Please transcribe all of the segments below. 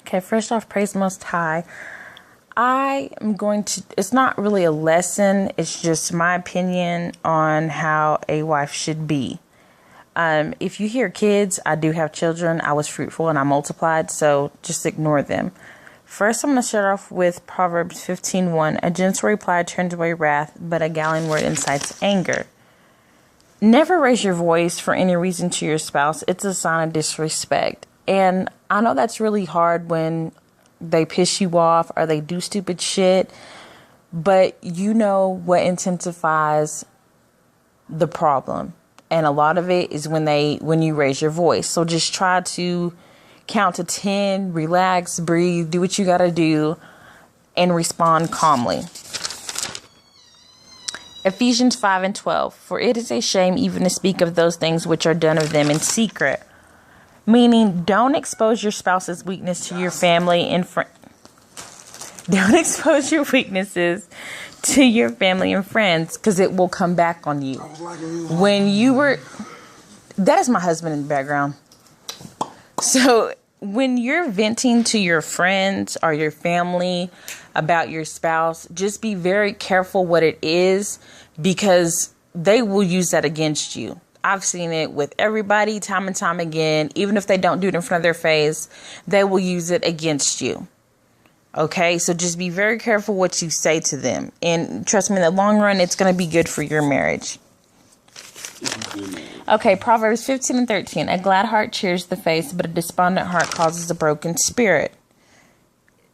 Okay, first off, praise Most High. It's not really a lesson. It's just my opinion on how a wife should be. If you hear kids, I do have children. I was fruitful and I multiplied, so just ignore them. First, I'm going to start off with Proverbs 15:1. A gentle reply turns away wrath, but a gallant word incites anger. Never raise your voice for any reason to your spouse. It's a sign of disrespect. And I know that's really hard when they piss you off or they do stupid shit, but you know what intensifies the problem. And a lot of it is when you raise your voice. So just try to count to 10, relax, breathe, do what you got to do, and respond calmly. Ephesians 5:12. For it is a shame even to speak of those things which are done of them in secret. Meaning, don't expose your spouse's weakness to your family and friends. Don't expose your weaknesses to your family and friends, because it will come back on you. That is my husband in the background. So when you're venting to your friends or your family about your spouse, just be very careful what it is, because they will use that against you. I've seen it with everybody time and time again. Even if they don't do it in front of their face, they will use it against you. Okay, so just be very careful what you say to them. And trust me, in the long run, it's going to be good for your marriage. Okay, Proverbs 15:13. A glad heart cheers the face, but a despondent heart causes a broken spirit.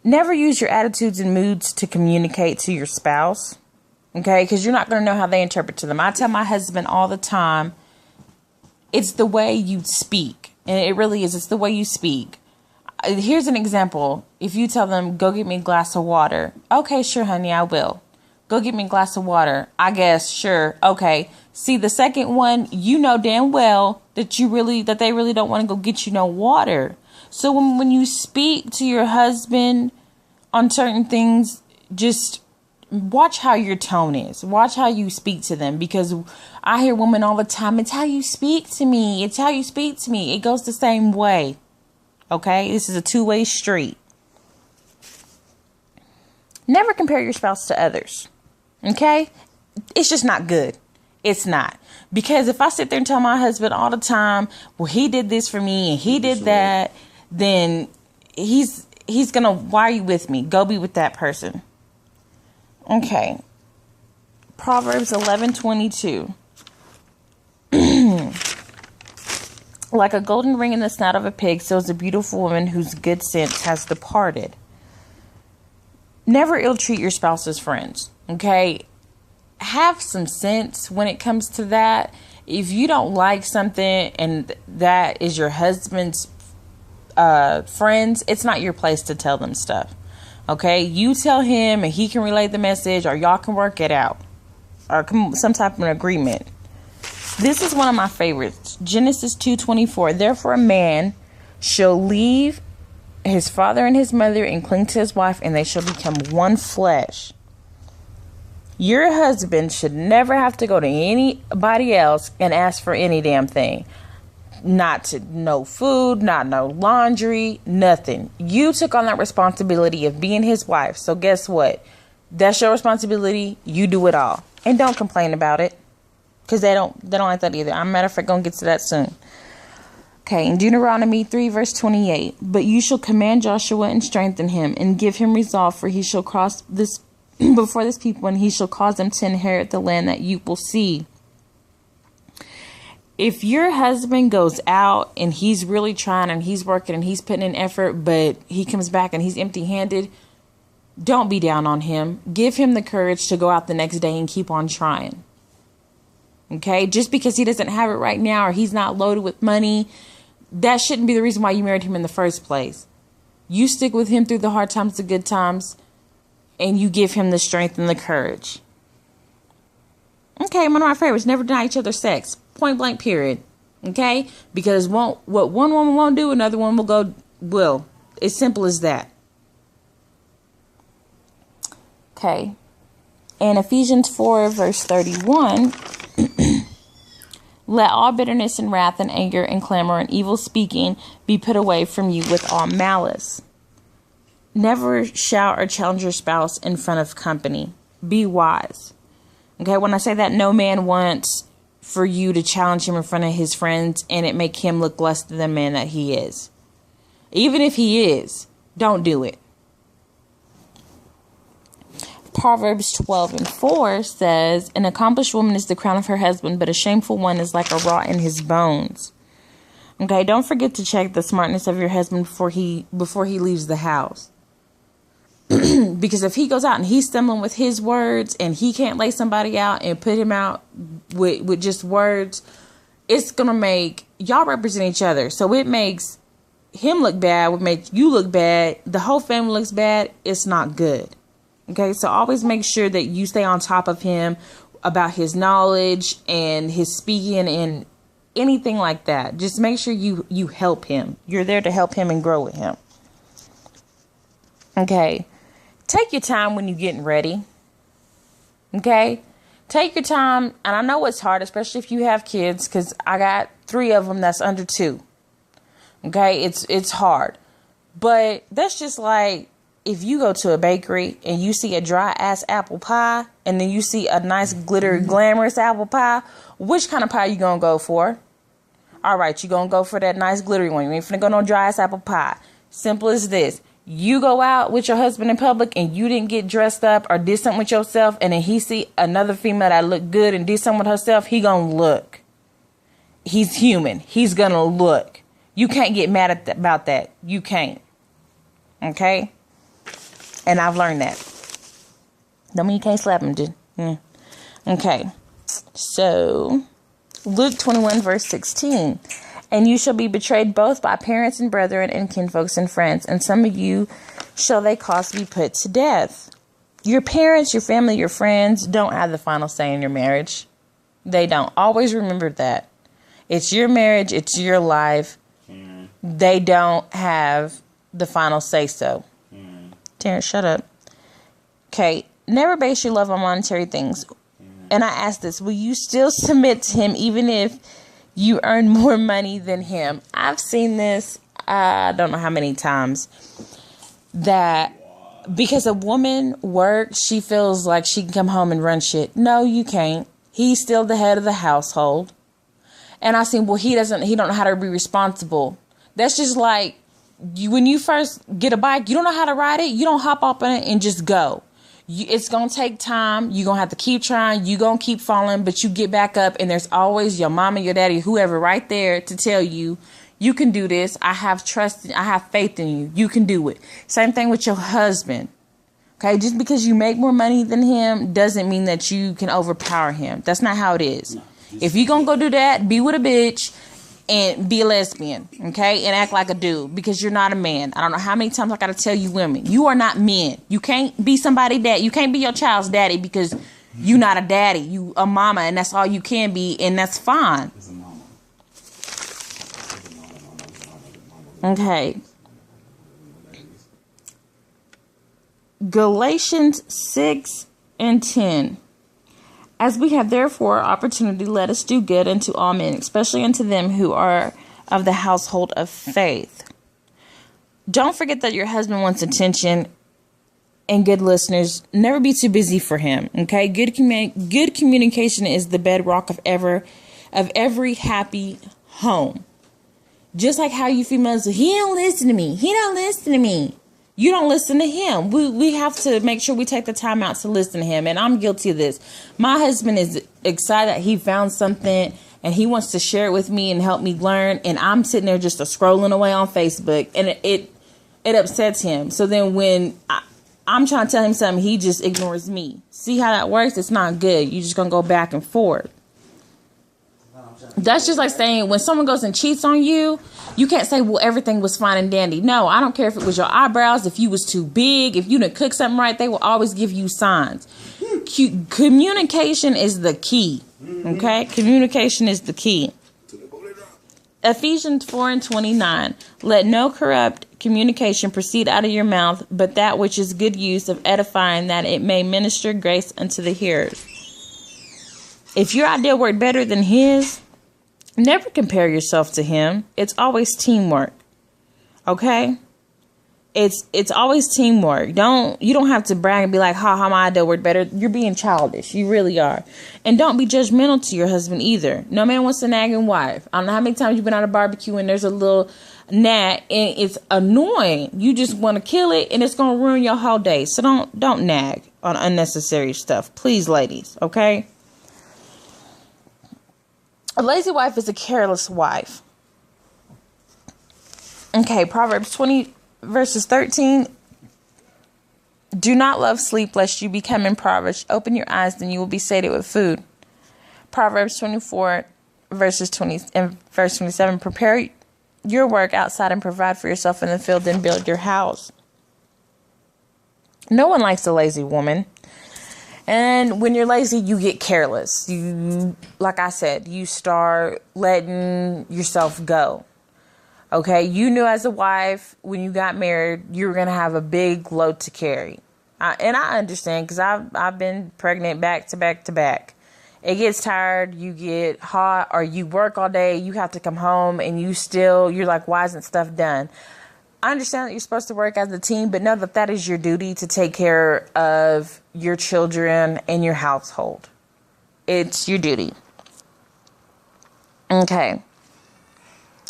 Never use your attitudes and moods to communicate to your spouse. Okay, because you're not going to know how they interpret to them. I tell my husband all the time, it's the way you speak. And it really is. It's the way you speak. Here's an example. If you tell them, go get me a glass of water. Okay, sure, honey, I will. Go get me a glass of water. I guess, sure. Okay. See, the second one, you know damn well that they really don't want to go get you no water. So when you speak to your husband on certain things, just watch how your tone is. Watch how you speak to them, because I hear women all the time, it's how you speak to me. It's how you speak to me. It goes the same way. Okay? This is a two-way street. Never compare your spouse to others. Okay? It's just not good. It's not. Because if I sit there and tell my husband all the time, well, he did this for me and he did that, then he's going to, why are you with me? Go be with that person. Okay. Proverbs 11:22. Like a golden ring in the snout of a pig, so is a beautiful woman whose good sense has departed. Never ill-treat your spouse's friends. Okay? Have some sense when it comes to that. If you don't like something and that is your husband's friends, it's not your place to tell them stuff. Okay, you tell him and he can relay the message, or y'all can work it out, or some type of an agreement. This is one of my favorites. Genesis 2:24. Therefore a man shall leave his father and his mother and cling to his wife, and they shall become one flesh. Your husband should never have to go to anybody else and ask for any damn thing. No food, no laundry, nothing. You took on that responsibility of being his wife. So guess what? That's your responsibility. You do it all. And don't complain about it. Because they don't like that either. I'm matter of fact going to get to that soon. Okay, in Deuteronomy 3:28. But you shall command Joshua and strengthen him and give him resolve, for he shall cross this before this people, and he shall cause them to inherit the land that you will see. If your husband goes out and he's really trying and he's working and he's putting in effort, but he comes back and he's empty-handed, don't be down on him. Give him the courage to go out the next day and keep on trying. Okay? Just because he doesn't have it right now or he's not loaded with money, that shouldn't be the reason why you married him in the first place. You stick with him through the hard times, the good times, and you give him the strength and the courage. Okay, one of my favorites, never deny each other sex. Point blank, period. Okay? Because what one woman won't do, another one will. It's simple as that. Okay. In Ephesians 4:31, let all bitterness and wrath and anger and clamor and evil speaking be put away from you with all malice. Never shout or challenge your spouse in front of company. Be wise. Okay, when I say that, no man wants for you to challenge him in front of his friends and it make him look less than the man that he is. Even if he is, don't do it. Proverbs 12:4 says, an accomplished woman is the crown of her husband, but a shameful one is like a rot in his bones. Okay, don't forget to check the smartness of your husband before he leaves the house. Because if he goes out and he's stumbling with his words and he can't lay somebody out and put him out with just words, it's going to make y'all represent each other. So it makes him look bad, would make you look bad. The whole family looks bad. It's not good. Okay, so always make sure that you stay on top of him about his knowledge and his speaking and anything like that. Just make sure you help him. You're there to help him and grow with him. Okay. Take your time when you're getting ready. Okay? Take your time. And I know it's hard, especially if you have kids, because I got 3 of them that's under 2. Okay? It's hard. But that's just like if you go to a bakery and you see a dry ass apple pie and then you see a nice glittery glamorous apple pie, which kind of pie you gonna go for? All right, you gonna go for that nice glittery one. You ain't finna go no dry ass apple pie. Simple as this. You go out with your husband in public and you didn't get dressed up or did something with yourself, and then he see another female that looked good and did something with herself, he gonna look. He's human. He's gonna look. You can't get mad about that. You can't. Okay? And I've learned that. Don't mean you can't slap him, dude. Yeah. Okay. So, Luke 21 verse 16. And you shall be betrayed both by parents and brethren and kinfolks and friends. And some of you shall they cause to be put to death. Your parents, your family, your friends don't have the final say in your marriage. They don't. Always remember that. It's your marriage. It's your life. They don't have the final say so. Terrence, shut up. Okay. Never base your love on monetary things. And I ask this, will you still submit to him even if you earn more money than him? I've seen this, I don't know how many times, that because a woman works, she feels like she can come home and run shit. No, you can't. He's still the head of the household. And I seen, well, he don't know how to be responsible. That's just like, when you first get a bike, you don't know how to ride it. You don't hop up on it and just go. It's going to take time. You're going to have to keep trying. You're going to keep falling, but you get back up, and there's always your mama, your daddy, whoever right there to tell you, you can do this. I have trust. I have faith in you. You can do it. Same thing with your husband. Okay. Just because you make more money than him doesn't mean that you can overpower him. That's not how it is. No, if you're going to go do that, be with a bitch and be a lesbian, okay, and act like a dude, because you're not a man. I don't know how many times I gotta tell you women, you are not men. You can't be somebody dad. You can't be your child's daddy because you're not a daddy. You a mama, and that's all you can be, and that's fine. Okay. Galatians 6:10. As we have therefore opportunity, let us do good unto all men, especially unto them who are of the household of faith. Don't forget that your husband wants attention, and good listeners, never be too busy for him. Okay, good communication is the bedrock of every happy home. Just like how you females, he don't listen to me. He don't listen to me. You don't listen to him. We have to make sure we take the time out to listen to him. And I'm guilty of this. My husband is excited that he found something and he wants to share it with me and help me learn. And I'm sitting there just scrolling away on Facebook, and it upsets him. So then when I'm trying to tell him something, he just ignores me. See how that works? It's not good. You're just going to go back and forth. That's just like saying when someone goes and cheats on you, you can't say, well, everything was fine and dandy. No, I don't care if it was your eyebrows, if you was too big, if you didn't cook something right, they will always give you signs. Communication is the key. Okay? Communication is the key. Ephesians 4:29. Let no corrupt communication proceed out of your mouth, but that which is good use of edifying, that it may minister grace unto the hearers. If your idea worked better than his, never compare yourself to him. It's always teamwork. Okay? It's always teamwork. You don't have to brag and be like, how my idea worked better. You're being childish. You really are. And don't be judgmental to your husband either. No man wants a nagging wife. I don't know how many times you've been at a barbecue and there's a little nag and it's annoying. You just want to kill it and it's gonna ruin your whole day. So don't nag on unnecessary stuff. Please, ladies, okay? A lazy wife is a careless wife. Okay, Proverbs 20 verses 13. Do not love sleep lest you become impoverished. Open your eyes, then you will be sated with food. Proverbs 24 verses 20 and verse 27. Prepare your work outside and provide for yourself in the field, then build your house. No one likes a lazy woman. And when you're lazy, you get careless. You, like I said, you start letting yourself go. Okay, you knew as a wife, when you got married, you were going to have a big load to carry. And I understand, because I've been pregnant back to back to back. It gets tired, you get hot, or you work all day, you have to come home, and you're like, why isn't stuff done? I understand that you're supposed to work as a team, but know that is your duty to take care of your children and your household. It's your duty. Okay.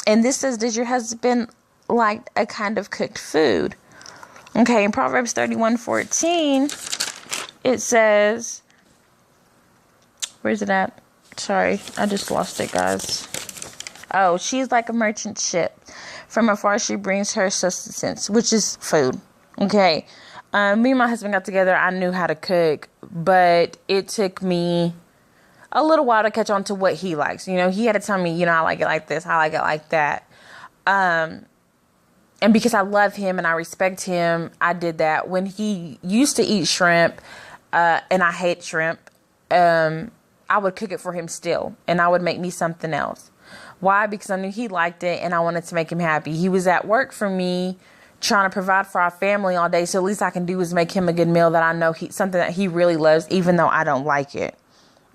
And this says, does your husband like a kind of cooked food? Okay, in Proverbs 31:14, it says, where's it at? Sorry, I just lost it, guys. Oh, she's like a merchant ship. From afar, she brings her sustenance, which is food. Okay, me and my husband got together. I knew how to cook, but it took me a little while to catch on to what he likes. You know, he had to tell me, I like it like this, I like it like that. And because I love him and I respect him, I did that. When he used to eat shrimp, and I hate shrimp, I would cook it for him still, and I would make me something else. Why? Because I knew he liked it and I wanted to make him happy. He was at work for me, trying to provide for our family all day. So the least I can do is make him a good meal that I know something that he really loves, even though I don't like it.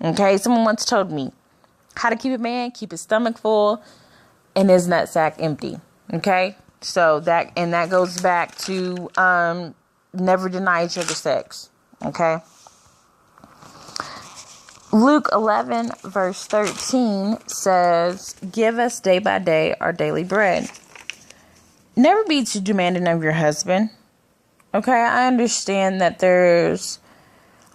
Okay, someone once told me how to keep a man: keep his stomach full and his nutsack empty. Okay, so that goes back to never deny each other sex. Okay, Luke 11 verse 13 says, give us day by day our daily bread. Never be too demanding of your husband. Okay, I understand that there's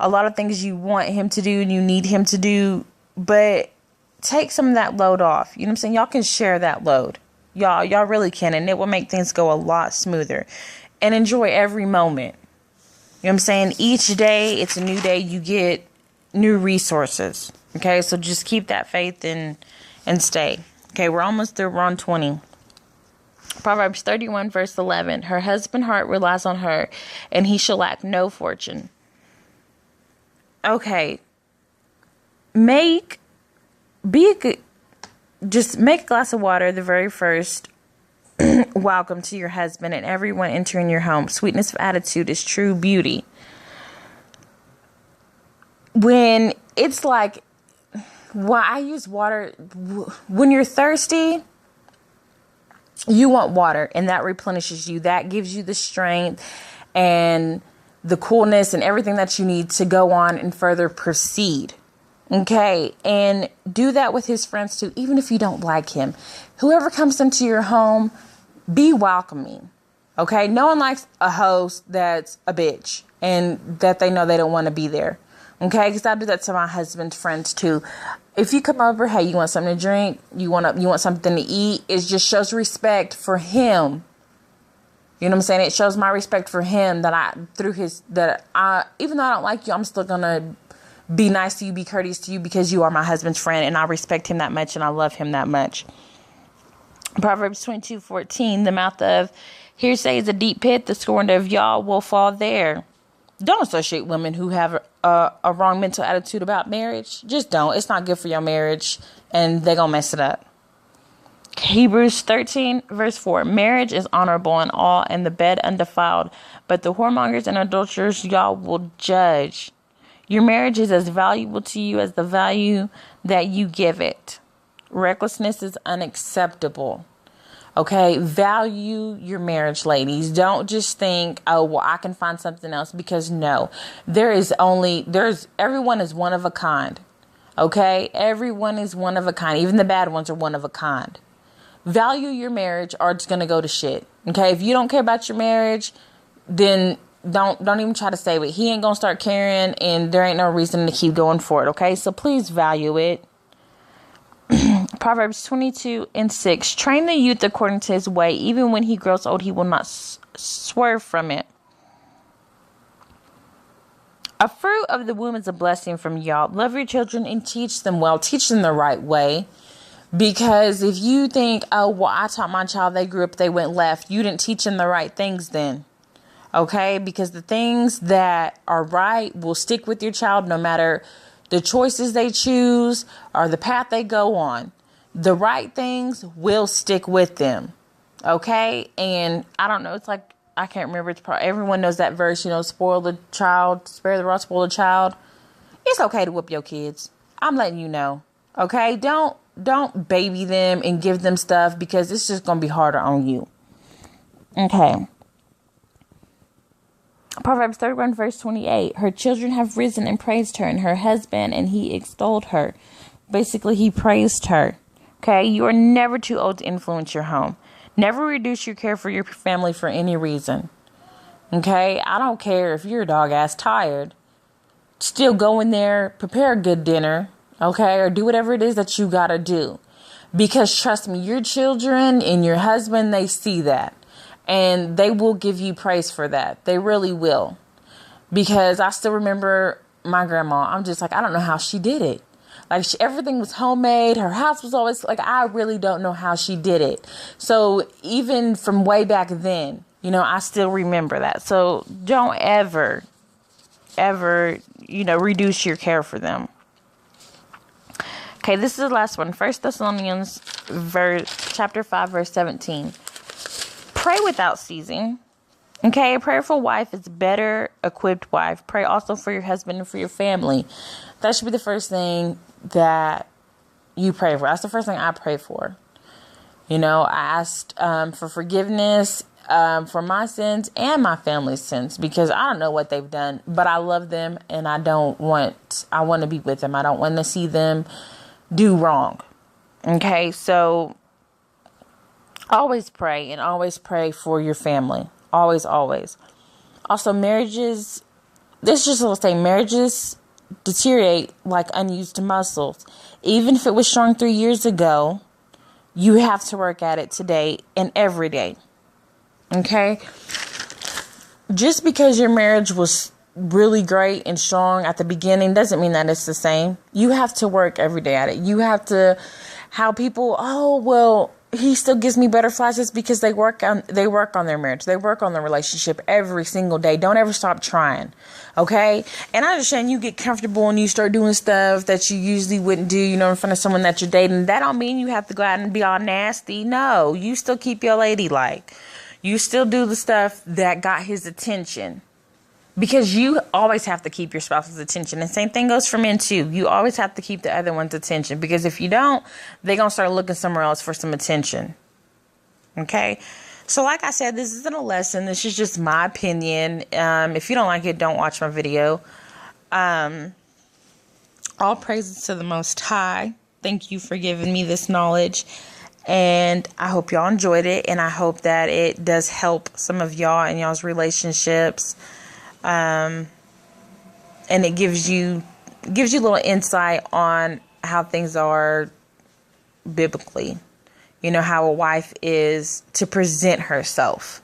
a lot of things you want him to do and you need him to do, but take some of that load off. You know what I'm saying? Y'all can share that load. Y'all really can, and it will make things go a lot smoother. And enjoy every moment. You know what I'm saying? Each day, it's a new day. You get new resources. Okay, so just keep that faith and stay. Okay, we're almost there. We're on 20. Proverbs 31 verse 11. Her husband's heart relies on her, and he shall lack no fortune. Okay, just make a glass of water the very first welcome to your husband and everyone entering your home. Sweetness of attitude is true beauty. When it's like, I use water. When you're thirsty, you want water, and that replenishes you. That gives you the strength and the coolness and everything that you need to go on and further proceed. Okay, and do that with his friends too, even if you don't like him. Whoever comes into your home, be welcoming. Okay, no one likes a host that's a bitch and that they know they don't want to be there. Okay, because I do that to my husband's friends too. If you come over, hey, you want something to drink, you want something to eat, it just shows respect for him. You know what I'm saying? It shows my respect for him that even though I don't like you, I'm still gonna be nice to you, be courteous to you, because you are my husband's friend and I respect him that much and I love him that much. Proverbs 22:14, the mouth of hearsay is a deep pit, the scorn of y'all will fall there. Don't associate women who have a wrong mental attitude about marriage. Just don't. It's not good for your marriage, and they're gonna mess it up. Hebrews 13 verse 4, marriage is honorable in all and the bed undefiled, but the whoremongers and adulterers y'all will judge. Your marriage is as valuable to you as the value that you give it. Recklessness is unacceptable. Okay, value your marriage, ladies. Don't just think, oh, well, I can find something else, because no, everyone is one of a kind. Okay, everyone is one of a kind. Even the bad ones are one of a kind. Value your marriage, or it's gonna go to shit. Okay, if you don't care about your marriage, then don't even try to save it. He ain't gonna start caring, and there ain't no reason to keep going for it. Okay, so please value it. Proverbs 22:6. Train the youth according to his way. Even when he grows old, he will not swerve from it. A fruit of the womb is a blessing from y'all. Love your children and teach them well. Teach them the right way. Because if you think, oh, well, I taught my child, they grew up, they went left. You didn't teach them the right things then. Okay? Because the things that are right will stick with your child no matter the choices they choose or the path they go on. The right things will stick with them. Okay? And I don't know. It's like, I can't remember. It's probably, everyone knows that verse, spoil the child, spare the rod, spoil the child. It's okay to whoop your kids. I'm letting you know. Okay? Don't baby them and give them stuff, because it's just going to be harder on you. Okay. Proverbs 31 verse 28. Her children have risen and praised her, and her husband, and he extolled her. Basically, he praised her. Okay. You are never too old to influence your home. Never reduce your care for your family for any reason. Okay. I don't care if you're dog ass tired. Still go in there, prepare a good dinner. Okay. Or do whatever it is that you got to do. Because trust me, your children and your husband, they see that. And they will give you praise for that. They really will. Because I still remember my grandma. I'm just like, I don't know how she did it. Like, everything was homemade. Her house was always like, I really don't know how she did it. So even from way back then, I still remember that. So don't ever, reduce your care for them. Okay, this is the last one. 1 Thessalonians chapter 5, verse 17. Pray without ceasing. Okay, a prayerful wife is a better equipped wife. Pray also for your husband and for your family. That should be the first thing that you pray for. That's the first thing I pray for. I asked for forgiveness for my sins and my family's sins, because I don't know what they've done, but I love them, and I want to be with them. I don't want to see them do wrong. Okay, so always pray, and always pray for your family. Always, always. Also, marriages deteriorate like unused muscles. Even if it was strong 3 years ago, you have to work at it today and every day. Okay? Just because your marriage was really great and strong at the beginning doesn't mean that it's the same. You have to work every day at it. You have to, how people, oh, well, he still gives me butterflies. It's because they work on their marriage. They work on their relationship every single day. Don't ever stop trying. Okay. And I understand you get comfortable and you start doing stuff that you usually wouldn't do, in front of someone that you're dating. That don't mean you have to go out and be all nasty. No, you still keep your ladylike. You still do the stuff that got his attention. Because you always have to keep your spouse's attention. And same thing goes for men too. You always have to keep the other one's attention. Because if you don't, they're going to start looking somewhere else for some attention. Okay? So like I said, this isn't a lesson. This is just my opinion. If you don't like it, don't watch my video. All praises to the Most High. Thank you for giving me this knowledge. And I hope y'all enjoyed it. And I hope that it does help some of y'all in y'all's relationships. And it gives you a little insight on how things are biblically, how a wife is to present herself.